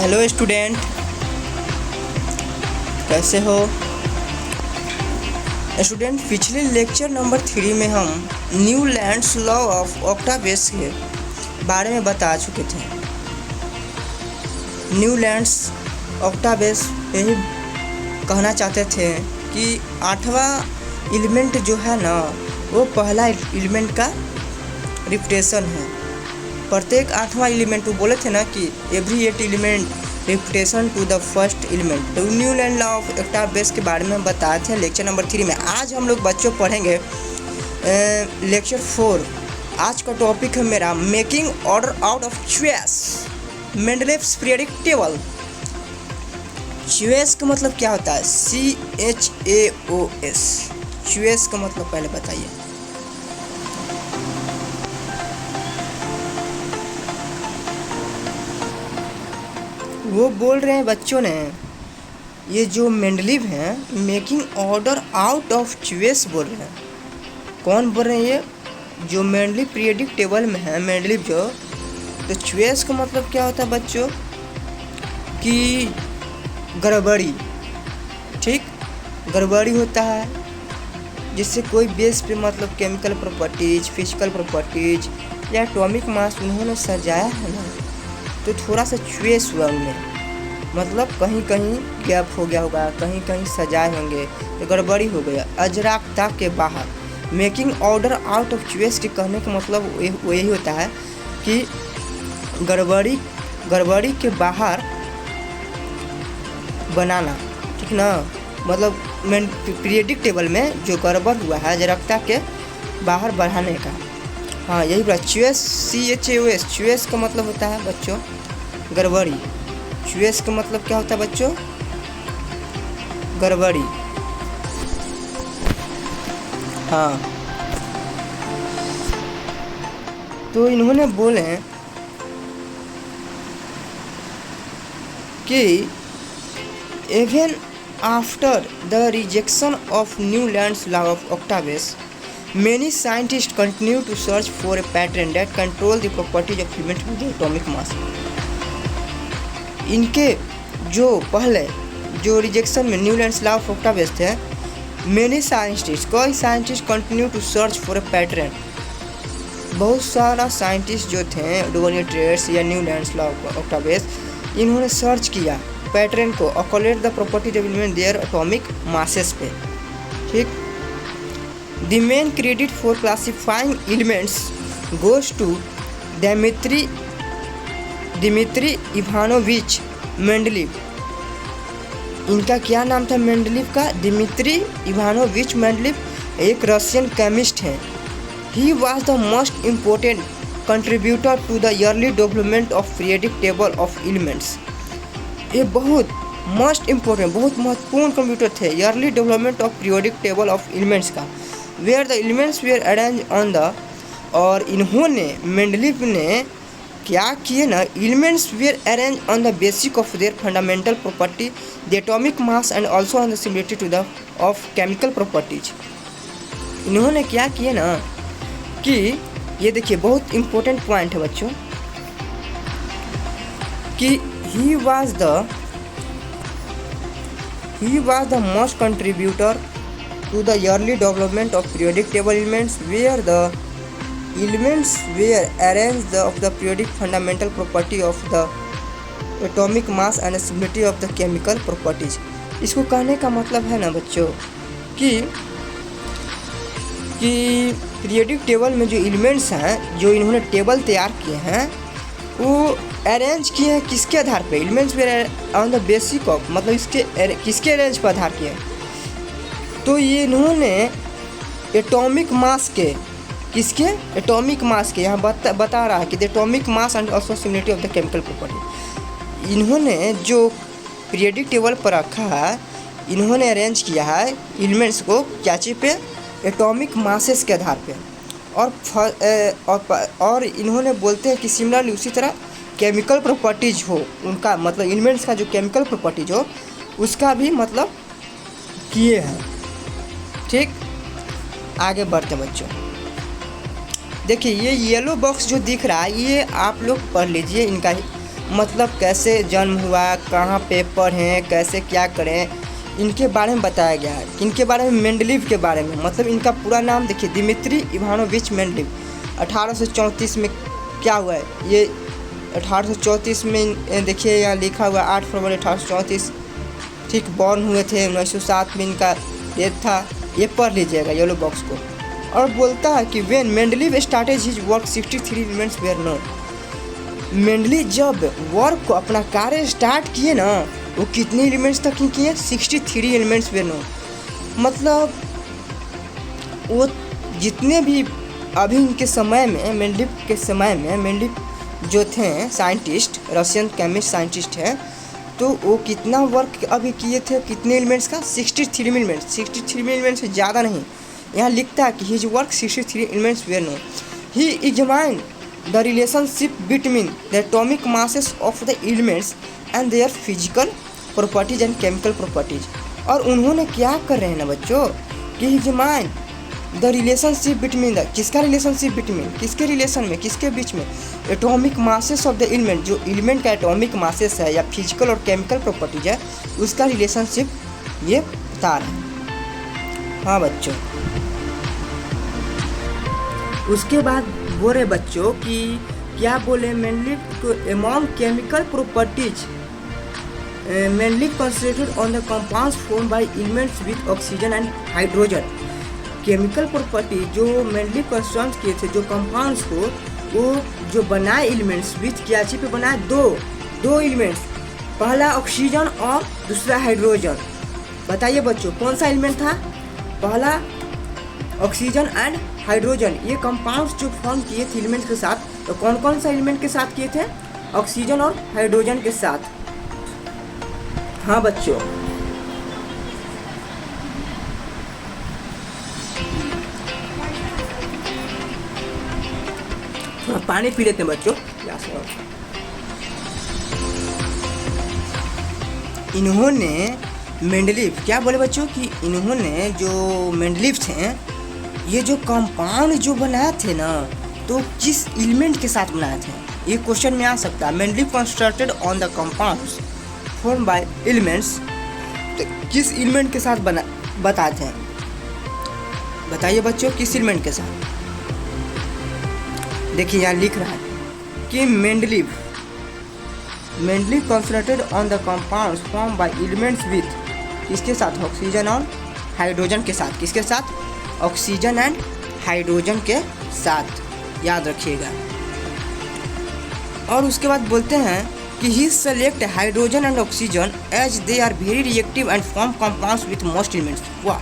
Hello student, कैसे हो student. पिछले लेक्चर नंबर 3 में हम न्यूलैंड्स लॉ ऑफ ऑक्टावियस के बारे में बता चुके थे। न्यूलैंड्स ऑक्टावियस यही कहना चाहते थे कि 8वां एलिमेंट जो है ना, वो पहला एलिमेंट का रिपीटेशन है। प्रत्येक 8वां एलिमेंट, वो बोले थे ना कि every 8 element repetition to the first element. तो न्यूलैंड लॉ ऑफ ऑक्टावियस के बारे में बताए थे लेक्चर नंबर 3 में। आज हम लोग बच्चों पढ़ेंगे लेक्चर 4। आज का टॉपिक है मेरा making order out of choice, Mendeleev's periodic table. Choice का मतलब क्या होता है? CHAOS। चॉइस का मतलब पहले बताइए। वो बोल रहे हैं बच्चों ने, ये जो मेंडलीव हैं making order out of choice बोल रहे हैं। कौन बोल रहे हैं? ये जो मेंडलीव पीरियोडिक टेबल में है मेंडलीव जो। तो चॉइस का मतलब क्या होता है बच्चों कि गड़बड़ी, ठीक, गड़बड़ी होता है जिससे कोई बेस पे मतलब केमिकल प्रॉपर्टीज, फिजिकल प्रॉपर्टीज या एटॉमिक मास उन्होंने सजाया है ना, तो थोड़ा सा चॉइस हुआ उनमें, मतलब कहीं कहीं गैप हो गया होगा, कहीं कहीं सजाए होंगे, तो गड़बड़ी हो गया। अजराकता के बाहर making order out of choice के कहने का मतलब वही होता है कि गड़बड़ी के बाहर बनाना, ठीक ना। मतलब पीरियोडिक टेबल में जो गड़बड़ हुआ है अजराकता के बाहर बढ़ाने का, हाँ यही बात। चॉइस CHAOS, चॉइस का मतलब होता है बच्चों गड़बड़ी। चॉइस का मतलब क्या होता है बच्चों? गड़बड़ी, हाँ। तो इन्होंने बोले कि even after the rejection of Newland's law of Octavius, many scientists continue to search for a pattern that control the properties of elements with the atomic mass. इनके जो पहले जो रिजेक्शन में न्यूलैंड्स लॉ ऑफ ऑक्टावियस थे, many scientist, कई scientist continue to search for a pattern. बहुत सारा scientist जो थे डोगोनियट्रेट्स या न्यूलैंड्स लॉ ऑफ ऑक्टावियस, इन्होंने सर्च किया पैटर्न को, ऑक्युलेट the properties of element their atomic masses पे, ठीक। The main credit for classifying elements goes to Dmitri Ivanovich Mendeleev. इनका क्या नाम था मेंडलीव का? दिमित्री इवानोविच मेंडलीव एक रशियन केमिस्ट हैं। He was the most important contributor to the early development of periodic table of elements. ये बहुत most important, बहुत महत्वपूर्ण कंप्यूटर थे early development of periodic table of elements का, where the elements were arrange on the. और इन्होंने Mendeleev ने क्या किए ना, elements were arrange on the basic of their fundamental property, the atomic mass and also on the similarity to the of chemical properties. इन्होंने क्या किए ना कि ये देखिए बहुत इम्पोर्टेंट पॉइंट है बच्चों कि he was the most contributor to the early development of periodic table elements, where the elements were arranged of the periodic fundamental property of the atomic mass and similarity of the chemical properties। इसको कहने का मतलब है ना बच्चों कि periodic table में जो एलिमेंट्स हैं, जो इन्होंने टेबल तैयार किए हैं, वो अरेंज किए हैं किसके आधार पे? Elements were on the basic of, मतलब इसके किसके अरेंज पर आधार किए? तो ये इन्होंने एटॉमिक मास के, किसके? एटॉमिक मास के, यहाँ बता रहा है कि the atomic mass and also similarity of the chemical property. इन्होंने जो पीरियोडिक टेबल पर रखा है, इन्होंने अरेंज किया है एलिमेंट्स को क्या चीज़ पे? एटॉमिक मासेस के आधार पे। और इन्होंने बोलते हैं कि सिमिलरली उसी तरह केमिकल प्रॉपर्टीज हो उनका, मतलब एलिमेंट्स का जो केमिकल प्रॉपर्टीज हो उसका भी मतलब किए हैं, ठीक। आगे बढ़ते बच्चों, देखिए ये येलो बॉक्स जो दिख रहा है, ये आप लोग पढ़ लीजिए इनका मतलब कैसे जन्म हुआ, कहाँ पे पढ़ें, कैसे क्या करें, इनके बारे में बताया गया है। इनके बारे में, मेंडलीव के बारे में, मतलब इनका पूरा नाम देखिए, दिमित्री इवानोविच मेंडलीव। 1834 में क्या हुआ है, ये 1834 में देखिए यहाँ लिखा हुआ 8 फरवरी 1834 ठीक बॉर्न हुए थे। 1907 में इनका डेथ था। ये पढ़ लीजिएगा येलो बॉक्स को। और बोलता है कि when Mendeleev started his work 63 elements were known. Mendeleev जब वर्क को, अपना कार्य स्टार्ट किए ना, वो कितने एलिमेंट्स तक ही किए, 63 एलिमेंट्स वेयर नोन। मतलब वो जितने भी अभी इनके समय में, मेंडलीव के समय में, मेंडलीव जो थे साइंटिस्ट, रशियन केमिस्ट साइंटिस्ट हैं, तो वो कितना वर्क अभी किए थे, कितने एलिमेंट्स का, 63 एलिमेंट्स। 63 एलिमेंट्स से ज़्यादा नहीं। यहाँ लिखता है कि his work 63 elements were known. He examined the relationship between the atomic masses of the elements and their physical properties and chemical properties. और उन्होंने क्या कर रहे हैं ना बच्चों, कि examined the relationship between the, किसका रिलेशनशिप बिटवीन, किसके रिलेशन में, किसके बीच में, atomic masses of the element, जो एलिमेंट का एटॉमिक मासेस है या फिजिकल और केमिकल प्रॉपर्टीज है, उसका रिलेशनशिप ये बता रहे हैं। हाँ बच्चों, उसके बाद बोले बच्चों कि क्या बोले, mainly among chemical properties mainly concentrated on the compounds form by elements with oxygen and hydrogen. Chemical property जो मेनली कंसर्न किए थे, जो कंपाउंड्स को, वो जो बनाए एलिमेंट्स विथ क्या चीज पे बनाए, दो एलिमेंट्स, पहला ऑक्सीजन और दूसरा हाइड्रोजन। बताइए बच्चों कौन सा एलिमेंट था, पहला ऑक्सीजन एंड हाइड्रोजन। ये कंपाउंड्स जो फॉर्म किए थे एलिमेंट्स के साथ, तो कौन कौन सा एलिमेंट के साथ किए थे, ऑक्सीजन और हाइड्रोजन के साथ। हाँ बच्चों, थोड़ा पानी पी लेते हैं बच्चों। इन्होंने मेंडलीव क्या बोले बच्चों, कि इन्होंने जो मेंडलीव थे, ये जो कंपाउंड जो बनाए थे ना, तो किस एलिमेंट के साथ बनाए थे, ये क्वेश्चन में आ सकता है। Mendeleev constructed on the compounds form by elements, तो किस एलिमेंट के साथ बना बताए थे, बताइए बच्चों किस एलिमेंट के साथ। देखिए यहाँ लिख रहा है कि Mendeleev concentrated on the compounds form by elements with, किसके साथ, ऑक्सीजन और हाइड्रोजन के साथ, किसके साथ, ऑक्सीजन एंड हाइड्रोजन के साथ, याद रखिएगा। और उसके बाद बोलते हैं कि he select hydrogen and oxygen as they are very reactive and form compounds with most elements. वाह,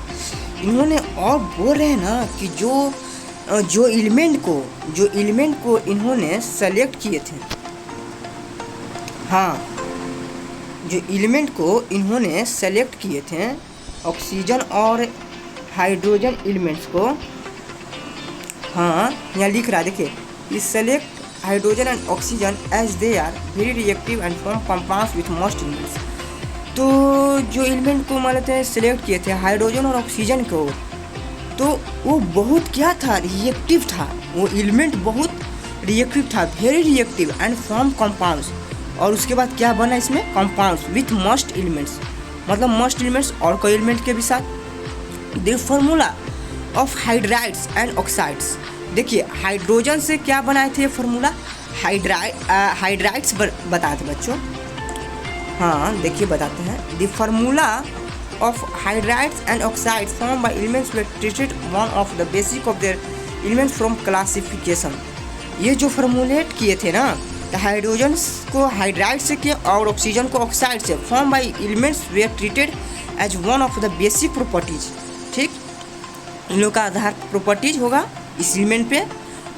इन्होंने और बोल रहे हैं ना कि जो एलिमेंट को इन्होंने सेलेक्ट किए थे, हाँ, जो एलिमेंट को इन्होंने सेलेक्ट किए थे, ऑक्सीजन और हाइड्रोजन एलिमेंट्स को, हाँ यहाँ लिख रहा है, देखिए, इस select hydrogen and oxygen as they are very reactive and form compounds with most elements. तो जो एलिमेंट को मतलब सेलेक्ट किए थे, हाइड्रोजन और ऑक्सीजन को, तो वो बहुत क्या था, रिएक्टिव था, वो एलिमेंट बहुत रिएक्टिव था, very reactive and form compounds. और उसके बाद क्या बना इसमें, कंपाउंड्स विथ मोस्ट एलिमेंट्स, मतलब मोस्ट एलिमेंट्स और कोई एलिमेंट के भी साथ। The formula of hydrides and oxides, देखिए हाइड्रोजन से क्या बनाए थे फार्मूला, हाइड्राइड्स बताए थे बच्चों। हाँ देखिए बताते हैं, the formula of hydrides and oxides formed by elements were treated one of the basic of their elements from classification। ये जो फॉर्मूलेट किए थे ना, तो हाइड्रोजन को हाइड्राइड से किए और ऑक्सीजन को ऑक्साइड से, form by elements were treated as one of the basic properties. ठीक, इन लोगों का आधार प्रॉपर्टीज होगा इस एलिमेंट पे।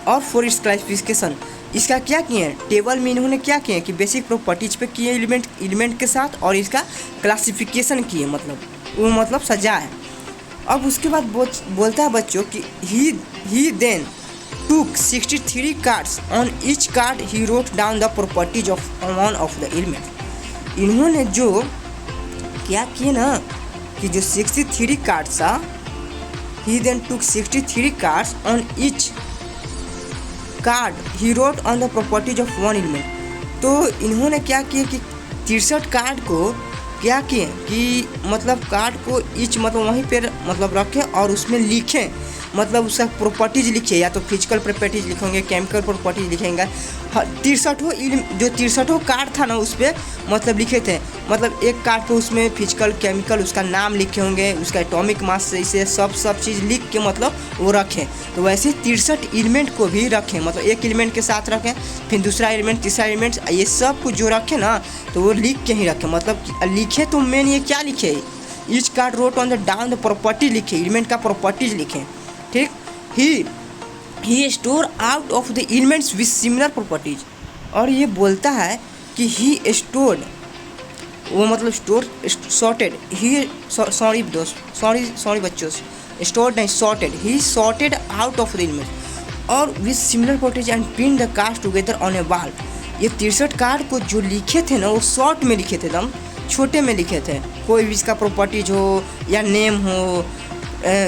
और फॉर इट्स क्लासिफिकेशन, इसका क्या किए हैं, टेबल में इन्होंने क्या किए कि बेसिक प्रॉपर्टीज पे किए एलिमेंट के साथ, और इसका क्लासिफिकेशन किए, मतलब सजा है। अब उसके बाद बोलता है बच्चों कि ही then took 63 cards, on each card he wrote down the properties of one of the elements। इन्होंने जो क्या किए ना, कि जो 63 कार्ड्स था, he then took 63 cards, on each card he wrote on the properties of one element। तो इन्होंने क्या किया कि 63 कार्ड को क्या किए कि मतलब कार्ड को ईच मतलब वहीं पर मतलब रखें और उसमें लिखें, मतलब उसका प्रॉपर्टीज लिखिए, या तो फिजिकल प्रॉपर्टीज लिखेंगे, केमिकल प्रॉपर्टीज लिखेंगे। 63 जो 63 कार्ड था ना उस पर मतलब लिखे थे, मतलब एक कार्ड पे उसमें फिजिकल केमिकल उसका नाम लिखे होंगे, उसका एटॉमिक मास से इसे सब चीज़ लिख के मतलब वो रखें। तो वैसे 63 एलिमेंट को भी रखें, मतलब एक एलिमेंट के साथ रखें, फिर दूसरा एलिमेंट, तीसरा एलिमेंट, ये सब कुछ जो रखें ना तो वो लिख के ही रखें। मतलब लिखे तो मेन ये क्या लिखे, each card wrote on the down the property लिखे, एलिमेंट का प्रॉपर्टीज लिखें, ठीक। He store out of the elements with similar properties, और ये बोलता है कि ही स्टोर्ड, वो मतलब स्टोर सॉर्टेड, ही सॉरी बच्चों, स्टोर्ड नहीं sorted, he sorted out of the elements और with similar properties and pin the cards together on a wall. ये 63 कार्ड को जो लिखे थे ना वो शॉर्ट में लिखे थे, एकदम छोटे में लिखे थे, कोई भी इसका प्रॉपर्टीज हो या नेम हो,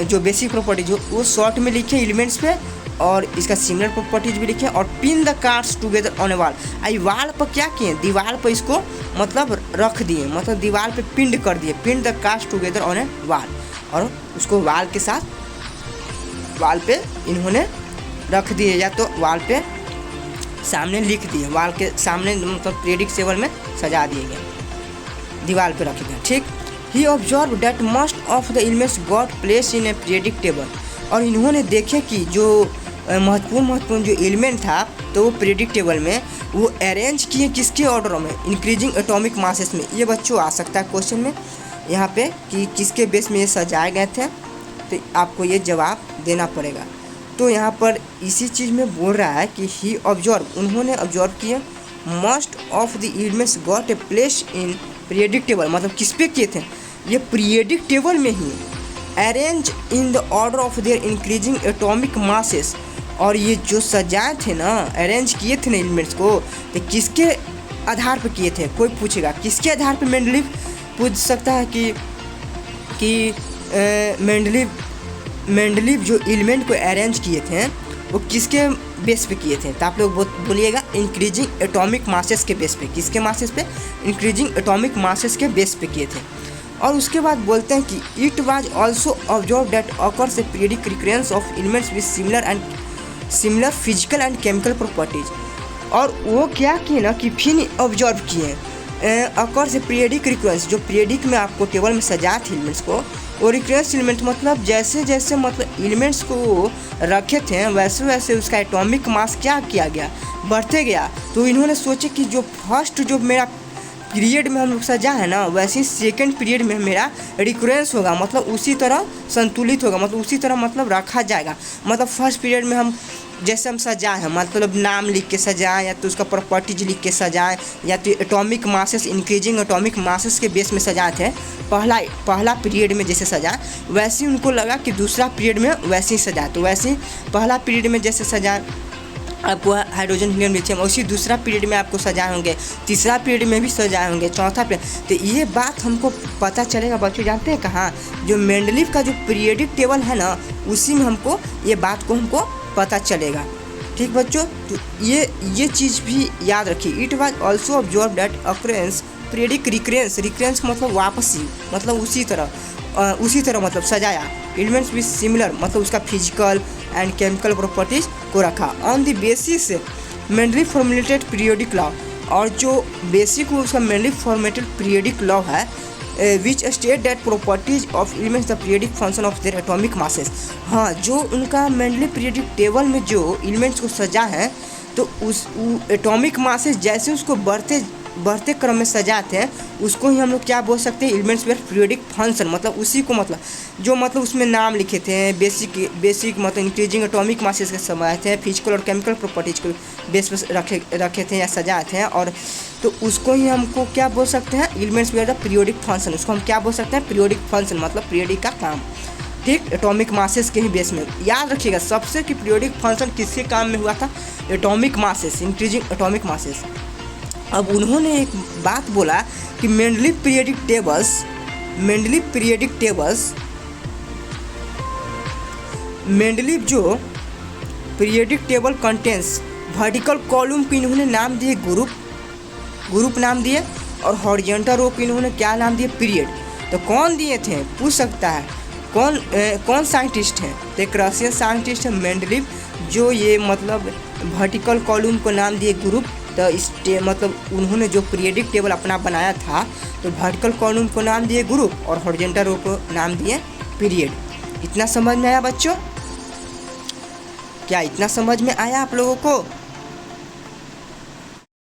जो बेसिक प्रॉपर्टीज हो वो शॉर्ट में लिखे एलिमेंट्स पे, और इसका सिमिलर प्रॉपर्टीज भी लिखे, और pin the cards together on a wall. Eye wall पर क्या किए, दीवार पर इसको मतलब रख दिए, मतलब दीवार पे पिंड कर दिए, pin the cards together on a wall, और उसको वॉल के साथ वॉल पे इन्होंने रख दिए, या तो वॉल पे सामने लिख दिए, वॉल के सामने मतलब पीरियडिक टेबल में सजा दिए गए, दीवार पे रखे गए, ठीक। He observe that most of the elements got place in a periodic table, और इन्होंने देखे कि जो महत्वपूर्ण जो एलिमेंट था तो वो पीरियडिक टेबल में वो अरेंज किए किसके ऑर्डर में, इंक्रीजिंग एटॉमिक मासेस में। ये बच्चों आ सकता है क्वेश्चन में यहाँ पे कि किसके बेस में ये सजाए गए थे, तो आपको ये जवाब देना पड़ेगा। तो यहाँ पर इसी चीज़ में बोल रहा है कि ही ऑब्जर्व, उन्होंने ऑब्जर्व किए most of the elements got a place in periodic table, मतलब किस पे किए थे, ये पीरियडिक टेबल में he arrange in the order of their increasing atomic masses. और ये जो सजाए थे ना, अरेंज किए थे ना एलिमेंट्स को, तो किसके आधार पर किए थे, कोई पूछेगा किसके आधार पर, मेंडलीव पूछ सकता है कि मेंडलीव जो एलिमेंट को अरेंज किए थे वो किसके बेस पे किए थे, तो आप लोग बोलिएगा इंक्रीजिंग एटॉमिक मासेस के बेस पे, किसके मासेस पे, इंक्रीजिंग एटॉमिक मासेस के बेस पे किए थे। और उसके बाद बोलते हैं कि it was also observe that occurs A periodic recurrence of elements with similar physical and chemical properties. और वो क्या किए ना कि फिर ऑब्जर्व किए ऑकर्स ए पीरियडिक रिकरेंस, जो पीरियडिक में आपको टेबल में सजा थे एलिमेंट्स को, वो रिकरेंस एलिमेंट मतलब जैसे जैसे मतलब एलिमेंट्स को रखे थे वैसे वैसे उसका एटॉमिक मास क्या किया गया, बढ़ते गया। तो इन्होंने सोचे कि जो फर्स्ट जो मेरा पीरियड में हम लोग सजा है ना, वैसे ही सेकेंड पीरियड में मेरा रिकरेंस होगा, मतलब उसी तरह संतुलित होगा, मतलब उसी तरह मतलब रखा जाएगा। मतलब फर्स्ट पीरियड में हम जैसे हम सजाए हैं, मतलब नाम लिख के सजाएं, या तो उसका प्रॉपर्टीज लिख के सजाएं, या तो atomic masses increasing atomic masses के बेस में सजाए थे पहला पीरियड में जैसे सजाए, वैसे ही उनको लगा कि दूसरा पीरियड में वैसे ही सजाए। तो वैसे ही पहला पीरियड में जैसे सजाए आपको हाइड्रोजन हीलियम लिथियम, उसी दूसरा पीरियड में आपको सजाए होंगे, तीसरा पीरियड में भी सजाए होंगे, चौथा पीरियड। तो ये बात हमको पता चलेगा बच्चों, जानते हैं कहाँ, जो मेंडलीव का जो पीरियडिक टेबल है ना उसी में हमको ये बात को हमको पता चलेगा, ठीक बच्चों। तो ये चीज़ भी याद रखिए। It was also observe that occurrence periodic recurrence मतलब वापसी, मतलब उसी तरह मतलब सजाया एलिमेंट्स विद सिमिलर, मतलब उसका फिजिकल एंड केमिकल प्रॉपर्टीज को रखा on the basis Mendeleev formulated periodic law. और जो बेसिक उसका मेंडलीव फॉर्मुलेटेड पीरियोडिक लॉ है which state that properties of elements the periodic function of their atomic masses. हाँ, जो उनका मेंडलीव पीरियोडिक टेबल में जो एलिमेंट्स को सजा है, तो उस एटॉमिक मासेस जैसे उसको बढ़ते क्रम में सजाते हैं, उसको ही हम लोग क्या बोल सकते हैं, एलिमेंट्स वेयर पीरियोडिक फंक्शन, मतलब उसी को मतलब उसमें नाम लिखे थे, बेसिक मतलब इंक्रीजिंग एटॉमिक मासेस के सजाए थे, फिजिकल और केमिकल प्रॉपर्टीज को बेस पे रखे थे या सजाए थे, और तो उसको ही हमको क्या बोल सकते हैं, elements were the periodic function, उसको हम क्या बोल सकते हैं, पीरियोडिक फंक्शन, मतलब पीरियोडिक का काम, ठीक, एटॉमिक मासेस के ही बेस में। याद रखिएगा सबसे कि पीरियोडिक फंक्शन किसके काम में हुआ था, atomic masses, increasing atomic masses. अब उन्होंने एक बात बोला कि मेंडलीव पीरियडिक जो periodic table contains vertical column को इन्होंने नाम दिए ग्रुप ग्रुप नाम दिए और हॉरिजॉन्टल रो को इन्होंने क्या नाम दिए, पीरियड। तो कौन दिए थे, पूछ सकता है कौन साइंटिस्ट हैं, तो एक रशियन साइंटिस्ट है मेंडलीव, जो ये मतलब वर्टिकल कॉलम को नाम दिए ग्रुप। तो इस मतलब उन्होंने जो पीरियडिक टेबल अपना बनाया था, तो वर्टिकल कॉलम को नाम दिए ग्रुप और हॉरिजॉन्टल रो को नाम दिए पीरियड। इतना समझ में आया बच्चों? क्या इतना समझ में आया आप लोगों को?